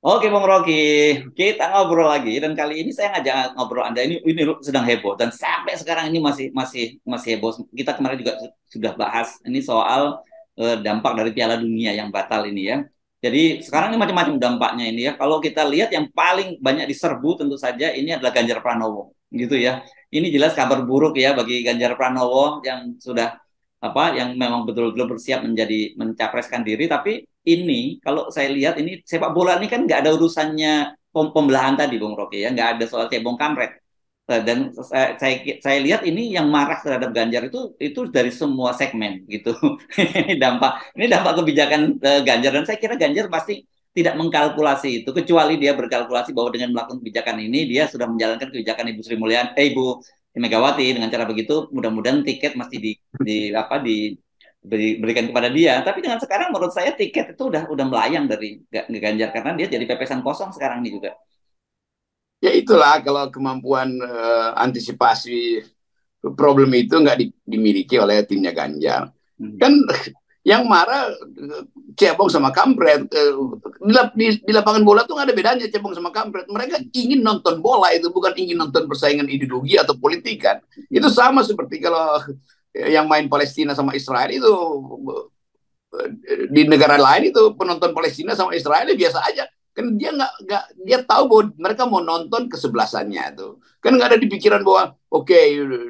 Oke Bung Rocky, kita ngobrol lagi dan kali ini saya ngajak ngobrol Anda ini sedang heboh dan sampai sekarang ini masih heboh. Kita kemarin juga sudah bahas ini soal dampak dari Piala Dunia yang batal ini ya. Jadi sekarang ini macam-macam dampaknya ini ya. Kalau kita lihat yang paling banyak diserbu tentu saja ini adalah Ganjar Pranowo gitu ya. Ini jelas kabar buruk ya bagi Ganjar Pranowo yang sudah yang memang betul-betul bersiap menjadi mencapreskan diri, tapi ini kalau saya lihat ini sepak bola ini kan nggak ada urusannya pembelahan tadi Bung Rocky ya, nggak ada soal cebong kampret. Dan saya lihat ini yang marah terhadap Ganjar itu dari semua segmen gitu. Ini dampak kebijakan Ganjar, dan saya kira Ganjar pasti tidak mengkalkulasi itu, kecuali dia berkalkulasi bahwa dengan melakukan kebijakan ini dia sudah menjalankan kebijakan Ibu Sri Mulyani, Ibu Megawati. Dengan cara begitu mudah-mudahan tiket masih diberikan kepada dia. Tapi dengan sekarang menurut saya tiket itu udah melayang dari Ganjar karena dia jadi pepesan kosong sekarang ini juga. Ya itulah kalau kemampuan antisipasi problem itu nggak dimiliki oleh timnya Ganjar. Hmm. Kan yang marah cebong sama kampret. Di lapangan bola tuh nggak ada bedanya cebong sama kampret. Mereka ingin nonton bola, itu bukan ingin nonton persaingan ideologi atau politik kan. Itu Hmm. sama seperti kalau yang main Palestina sama Israel itu, di negara lain itu penonton Palestina sama Israel biasa aja kan. Dia nggak dia tahu bahwa mereka mau nonton kesebelasannya tuh kan. Nggak ada di pikiran bahwa oke,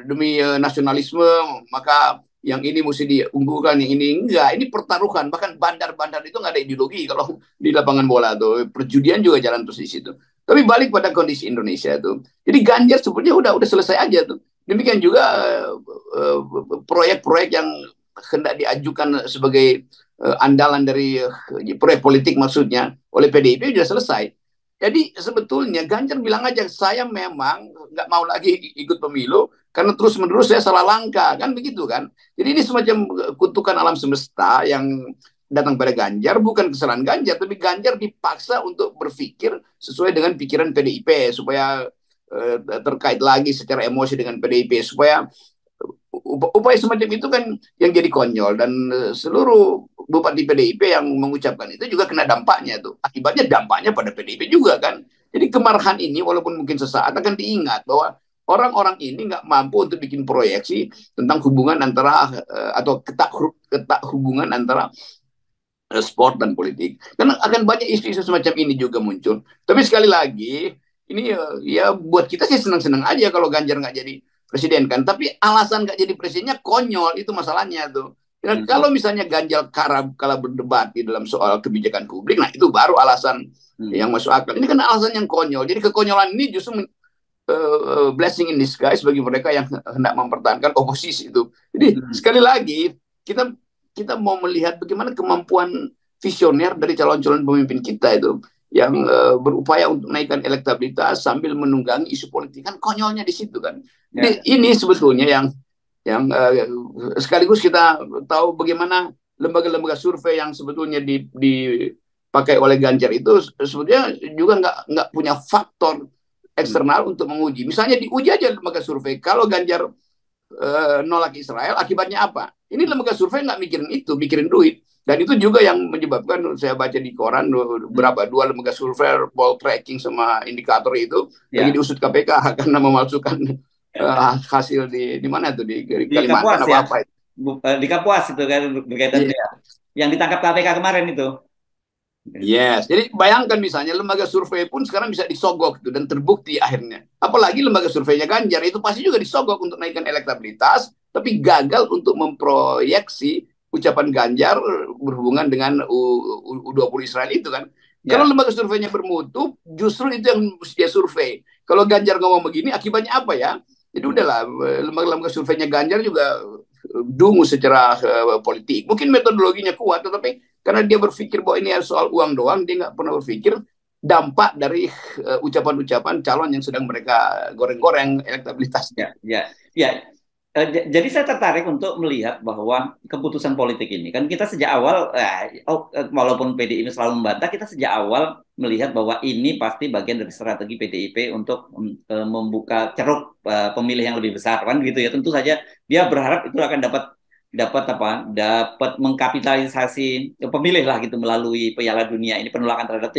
demi nasionalisme maka yang ini mesti diunggulkan, yang ini enggak. Ini pertaruhan, bahkan bandar-bandar itu nggak ada ideologi kalau di lapangan bola tuh. Perjudian juga jalan terus di situ. Tapi balik pada kondisi Indonesia tuh, jadi Ganjar sebenarnya udah selesai aja tuh. Demikian juga proyek-proyek yang hendak diajukan sebagai andalan dari proyek politik maksudnya oleh PDIP sudah selesai. Jadi sebetulnya Ganjar bilang aja, saya memang nggak mau lagi ikut pemilu karena terus menerus saya salah langkah, kan begitu kan. Jadi ini semacam kutukan alam semesta yang datang pada Ganjar, bukan kesalahan Ganjar, tapi Ganjar dipaksa untuk berpikir sesuai dengan pikiran PDIP supaya terkait lagi secara emosi dengan PDIP, supaya upaya semacam itu kan yang jadi konyol. Dan seluruh bupati PDIP yang mengucapkan itu juga kena dampaknya tuh. Akibatnya dampaknya pada PDIP juga kan. Jadi kemarahan ini walaupun mungkin sesaat akan diingat bahwa orang-orang ini nggak mampu untuk bikin proyeksi tentang hubungan antara atau ketak hubungan antara sport dan politik. Karena akan banyak isu-isu semacam ini juga muncul. Tapi sekali lagi, ini ya buat kita sih senang-senang aja kalau Ganjar nggak jadi presiden kan. Tapi alasan nggak jadi presidennya konyol, itu masalahnya tuh. Dan Hmm. kalau misalnya Ganjar kalah berdebat di dalam soal kebijakan publik, nah itu baru alasan Hmm. yang masuk akal. Ini kan alasan yang konyol. Jadi kekonyolan ini justru blessing in disguise bagi mereka yang hendak mempertahankan oposisi itu. Jadi Hmm. sekali lagi kita kita mau melihat bagaimana kemampuan visioner dari calon-calon pemimpin kita itu yang berupaya untuk menaikkan elektabilitas sambil menunggangi isu politik, kan konyolnya di situ kan. Ya. Jadi ini sebetulnya yang sekaligus kita tahu bagaimana lembaga-lembaga survei yang sebetulnya dipakai oleh Ganjar itu sebetulnya juga nggak punya faktor Hmm. eksternal untuk menguji. Misalnya diuji aja lembaga survei. Kalau Ganjar nolak Israel, akibatnya apa? Ini lembaga survei nggak mikirin itu, mikirin duit. Dan itu juga yang menyebabkan saya baca di koran Hmm. berapa dua lembaga survei, poll tracking sama indikator itu lagi Ya. diusut KPK karena memalsukan hasil di mana tuh di Di Kalimantan Kapuas apa ya. apa itu. Di Kapuas itu kan berkaitan Iya. dia. Yang ditangkap KPK kemarin itu. Yes, jadi bayangkan misalnya lembaga survei pun sekarang bisa disogok itu dan terbukti akhirnya. Apalagi lembaga surveinya Ganjar itu pasti juga disogok untuk naikkan elektabilitas, tapi gagal untuk memproyeksi ucapan Ganjar berhubungan dengan U20 Israel itu kan. Kalau Ya. lembaga surveinya bermutu, justru itu yang mesti dia survei. Kalau Ganjar ngomong begini, akibatnya apa ya? Jadi Hmm. udahlah, lembaga-lembaga surveinya Ganjar juga dungu secara politik. Mungkin metodologinya kuat, tetapi karena dia berpikir bahwa ini soal uang doang, dia nggak pernah berpikir dampak dari ucapan-ucapan calon yang sedang mereka goreng-goreng elektabilitasnya. Ya, ya, ya. Jadi saya tertarik untuk melihat bahwa keputusan politik ini kan kita sejak awal, walaupun PDIP selalu membantah, kita sejak awal melihat bahwa ini pasti bagian dari strategi PDIP untuk membuka ceruk pemilih yang lebih besar kan gitu ya. Tentu saja dia berharap itu akan dapat dapat apa? Dapat mengkapitalisasi pemilih lah gitu melalui Piala Dunia ini, penolakan terhadap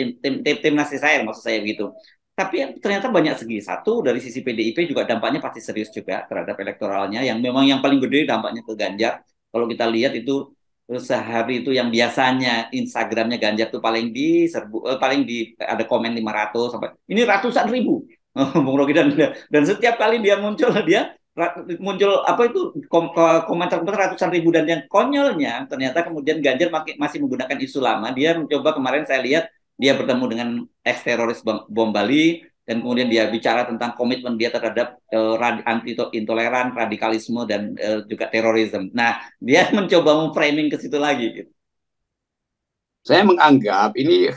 timnas Israel maksud saya gitu. Tapi ternyata banyak segi. Satu dari sisi PDIP juga dampaknya pasti serius juga terhadap elektoralnya, yang memang yang paling gede dampaknya ke Ganjar. Kalau kita lihat itu sehari itu yang biasanya Instagramnya Ganjar tuh paling diserbu, paling di ada komen 500 sampai ini ratusan ribu. Bung Rocky, dan setiap kali dia muncul apa itu komentar-komentar ratusan ribu, dan yang konyolnya ternyata kemudian Ganjar masih menggunakan isu lama. Dia mencoba, kemarin saya lihat dia bertemu dengan ex teroris bom Bali, dan kemudian dia bicara tentang komitmen dia terhadap anti intoleran, radikalisme, dan juga terorisme. Nah, dia mencoba memframing ke situ lagi gitu. Saya menganggap ini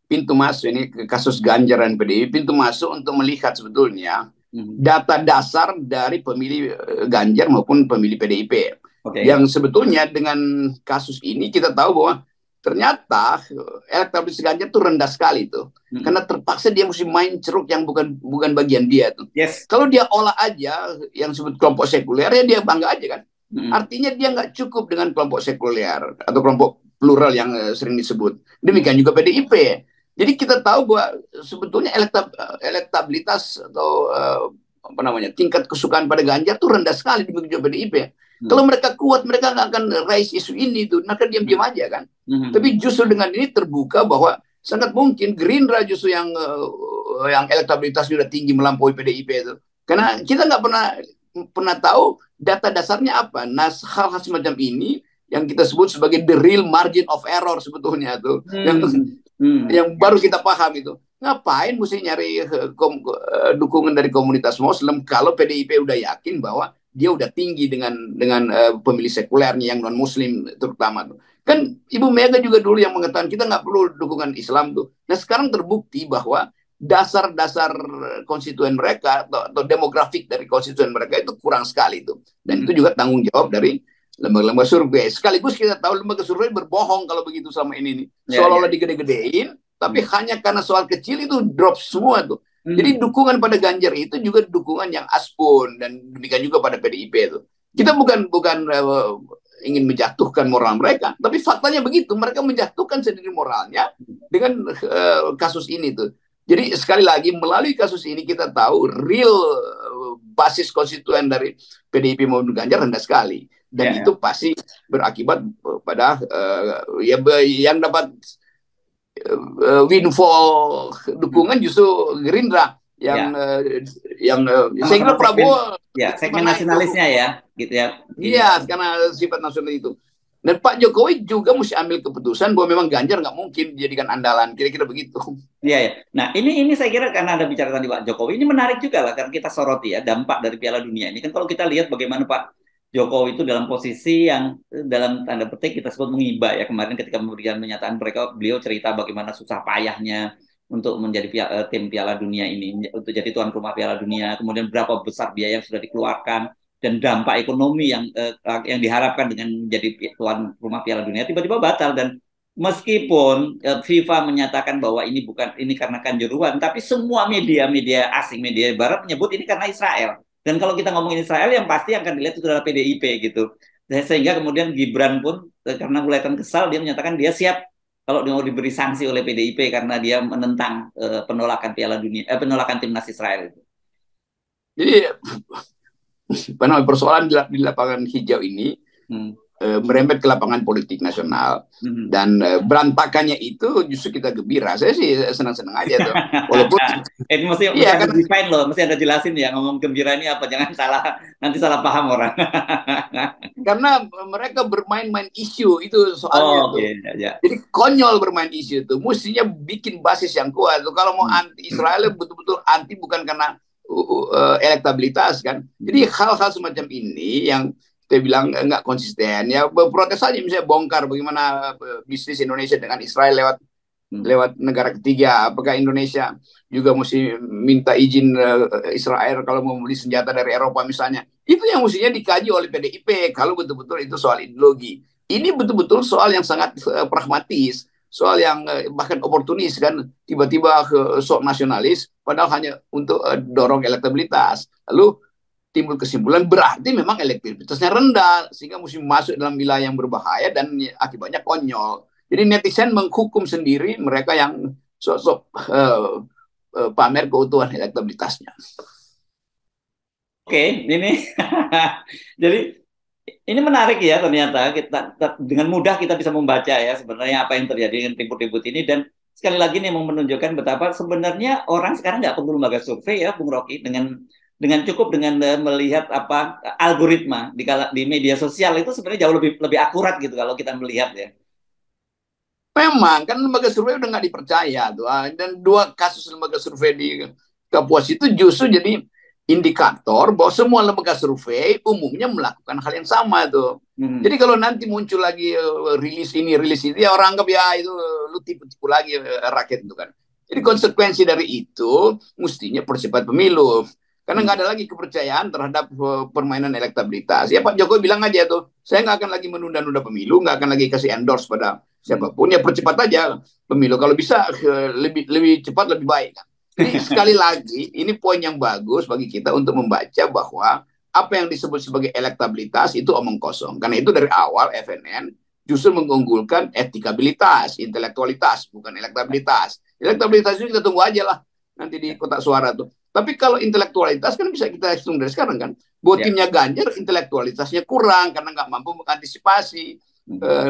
pintu masuk, ini kasus Ganjar dan PDIP, pintu masuk untuk melihat sebetulnya data dasar dari pemilih Ganjar maupun pemilih PDIP. Okay. Yang sebetulnya dengan kasus ini kita tahu bahwa ternyata elektabilitas Ganjar itu rendah sekali tuh. Karena terpaksa dia mesti main ceruk yang bukan bagian dia tuh. Yes. Kalau dia olah aja yang disebut kelompok sekuler, ya dia bangga aja kan. Artinya dia nggak cukup dengan kelompok sekuler atau kelompok plural yang sering disebut. Demikian juga PDIP. Jadi kita tahu bahwa sebetulnya elektabilitas atau apa namanya, tingkat kesukaan pada Ganjar itu rendah sekali di PDIP. Kalau mereka kuat, mereka nggak akan raise isu ini tuh, mereka diam-diam aja kan. Tapi justru dengan ini terbuka bahwa sangat mungkin Gerindra justru yang elektabilitasnya sudah tinggi melampaui PDIP itu. Karena kita nggak pernah tahu data dasarnya apa. Nah, hal-hal semacam ini yang kita sebut sebagai the real margin of error sebetulnya tuh, yang baru kita paham itu. Ngapain mesti nyari dukungan dari komunitas Muslim kalau PDIP udah yakin bahwa dia udah tinggi dengan pemilih sekulernya yang non Muslim terutama tuh. Kan Ibu Mega juga dulu yang mengatakan kita nggak perlu dukungan Islam tuh. Nah sekarang terbukti bahwa dasar-dasar konstituen mereka atau demografik dari konstituen mereka itu kurang sekali tuh. Dan itu juga tanggung jawab dari lembaga-lembaga survei. Sekaligus kita tahu lembaga survei berbohong kalau begitu sama ini nih. Seolah-olah digede-gedein, tapi hanya karena soal kecil itu drop semua tuh. Jadi dukungan pada Ganjar itu juga dukungan yang aspun, dan demikian juga pada PDIP itu. Kita bukan ingin menjatuhkan moral mereka, tapi faktanya begitu, mereka menjatuhkan sendiri moralnya dengan kasus ini tuh. Jadi sekali lagi melalui kasus ini kita tahu real basis konstituen dari PDIP maupun Ganjar rendah sekali. Dan itu pasti berakibat pada yang dapat windfall dukungan justru Gerindra yang saya kira Prabowo segmen nasionalisnya ya gitu ya. Iya, karena sifat nasional itu. Dan Pak Jokowi juga mesti ambil keputusan bahwa memang Ganjar nggak mungkin dijadikan andalan, kira-kira begitu. Iya ya. Nah ini saya kira karena ada bicara tadi Pak Jokowi, ini menarik juga lah karena kita soroti ya dampak dari Piala Dunia ini kan. Kalau kita lihat bagaimana Pak Jokowi itu dalam posisi yang dalam tanda petik kita sebut mengiba ya, kemarin ketika memberikan pernyataan beliau cerita bagaimana susah payahnya untuk menjadi tim Piala Dunia ini, untuk jadi tuan rumah Piala Dunia, kemudian berapa besar biaya yang sudah dikeluarkan dan dampak ekonomi yang diharapkan dengan menjadi tuan rumah Piala Dunia tiba-tiba batal. Dan meskipun FIFA menyatakan bahwa ini karena kanjuruhan, tapi semua media asing, media barat menyebut ini karena Israel. Dan kalau kita ngomongin Israel, yang pasti yang akan dilihat itu adalah PDIP gitu. Sehingga kemudian Gibran pun karena kelihatan kesal, dia menyatakan dia siap kalau dia mau diberi sanksi oleh PDIP karena dia menentang penolakan Piala Dunia, penolakan timnas Israel itu. Jadi persoalan di lapangan hijau ini merembet ke lapangan politik nasional, dan berantakannya itu justru kita gembira. Saya sih senang-senang aja tuh. Walaupun mesti ada define loh, mesti ada jelasin ya, ngomong gembira ini apa, jangan nanti salah paham orang. Karena mereka bermain-main isu itu soalnya tuh. Yeah. Jadi konyol bermain isu itu. Mestinya bikin basis yang kuat. Tuh. Kalau mau anti Israel betul-betul anti bukan karena elektabilitas kan. Jadi hal-hal semacam ini yang saya bilang nggak konsisten ya, protes aja misalnya bongkar bagaimana bisnis Indonesia dengan Israel lewat negara ketiga. Apakah Indonesia juga mesti minta izin Israel kalau mau beli senjata dari Eropa misalnya? Itu yang mestinya dikaji oleh PDIP kalau betul-betul itu soal ideologi. Ini betul-betul soal yang sangat pragmatis, soal yang bahkan oportunis kan, tiba-tiba sok nasionalis padahal hanya untuk dorong elektabilitas. Lalu timbul kesimpulan berarti memang elektabilitasnya rendah sehingga mesti masuk dalam wilayah yang berbahaya dan akibatnya konyol. Jadi netizen menghukum sendiri mereka yang sok-sok pamer keutuhan elektabilitasnya. Oke, ini jadi ini menarik ya, ternyata kita dengan mudah kita bisa membaca ya sebenarnya apa yang terjadi dengan ribut-ribut ini. Dan sekali lagi nih mau menunjukkan betapa sebenarnya orang sekarang nggak perlu lembaga survei ya, Bung Rocky, dengan cukup dengan melihat apa algoritma di media sosial itu sebenarnya jauh lebih lebih akurat gitu kalau kita melihat ya. Memang kan lembaga survei udah nggak dipercaya tuh. Dan 2 kasus lembaga survei di Kapuas itu justru jadi indikator bahwa semua lembaga survei umumnya melakukan hal yang sama tuh. Jadi kalau nanti muncul lagi rilis ini ya orang anggap ya itu lu tipu-tipu lagi rakyat itu kan. Jadi konsekuensi dari itu mestinya percepat pemilu. Karena nggak ada lagi kepercayaan terhadap permainan elektabilitas. Ya Pak Jokowi bilang aja tuh, saya nggak akan lagi menunda-nunda pemilu, nggak akan lagi kasih endorse pada siapapun. Ya percepat aja pemilu. Kalau bisa lebih cepat lebih baik. Jadi sekali lagi ini poin yang bagus bagi kita untuk membaca bahwa apa yang disebut sebagai elektabilitas itu omong kosong. Karena itu dari awal FNN justru mengunggulkan etikabilitas, intelektualitas, bukan elektabilitas. Elektabilitas itu kita tunggu aja lah nanti di kotak suara tuh. Tapi kalau intelektualitas kan bisa kita hitung dari sekarang kan. Buat timnya Ganjar intelektualitasnya kurang karena nggak mampu mengantisipasi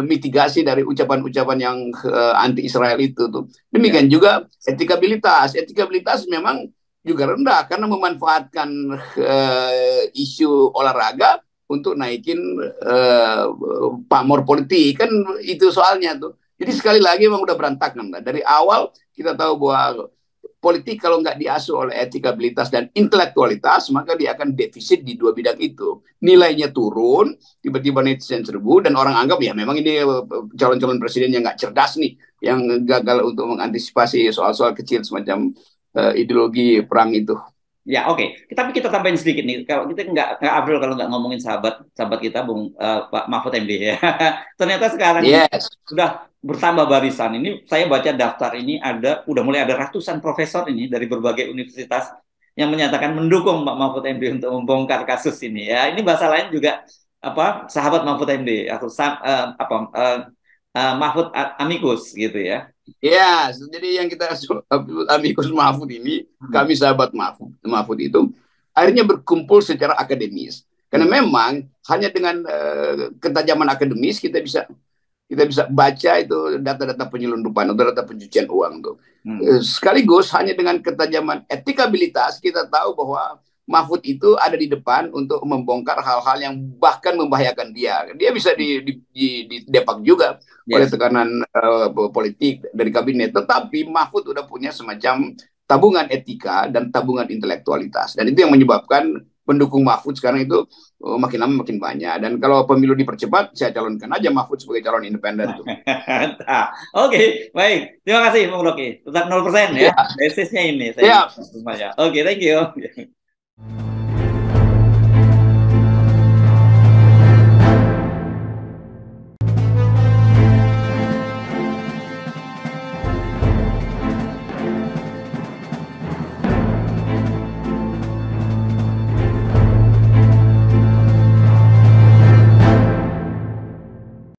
mitigasi dari ucapan-ucapan yang anti Israel itu tuh. Demikian juga etikabilitas. Etikabilitas memang juga rendah karena memanfaatkan isu olahraga untuk naikin pamor politik kan itu soalnya tuh. Jadi sekali lagi memang udah berantakan. Dari awal kita tahu bahwa politik kalau nggak diasuh oleh etikabilitas dan intelektualitas, maka dia akan defisit di 2 bidang itu. Nilainya turun, tiba-tiba netizen serbu, dan orang anggap ya memang ini calon-calon presiden yang nggak cerdas nih, yang gagal untuk mengantisipasi soal-soal kecil semacam ideologi perang itu. Ya oke, tapi kita tambahin sedikit nih. Kalau kita nggak Abril kalau nggak ngomongin sahabat kita, Bung Pak Mahfud MD ya. Ternyata sekarang ini sudah bertambah barisan. Ini saya baca daftar ini udah mulai ada ratusan profesor ini dari berbagai universitas yang menyatakan mendukung Pak Mahfud MD untuk membongkar kasus ini. Ya, ini bahasa lain juga apa sahabat Mahfud MD atau Mahfud Amicus gitu ya. Ya, jadi yang kita Amicus Mahfud ini, kami sahabat Mahfud itu, akhirnya berkumpul secara akademis. Karena memang hanya dengan ketajaman akademis kita bisa baca itu data-data penyelundupan atau data pencucian uang tuh. Sekaligus hanya dengan ketajaman etikabilitas kita tahu bahwa Mahfud itu ada di depan untuk membongkar hal-hal yang bahkan membahayakan dia. Dia bisa didepak juga oleh tekanan politik dari kabinet. Tetapi Mahfud udah punya semacam tabungan etika dan tabungan intelektualitas. Dan itu yang menyebabkan pendukung Mahfud sekarang itu makin lama makin banyak. Dan kalau pemilu dipercepat, saya calonkan aja Mahfud sebagai calon independen. Oke, baik. Terima kasih, Bung Rocky. Tetap 0% ya. Basisnya ini. Oke, thank you.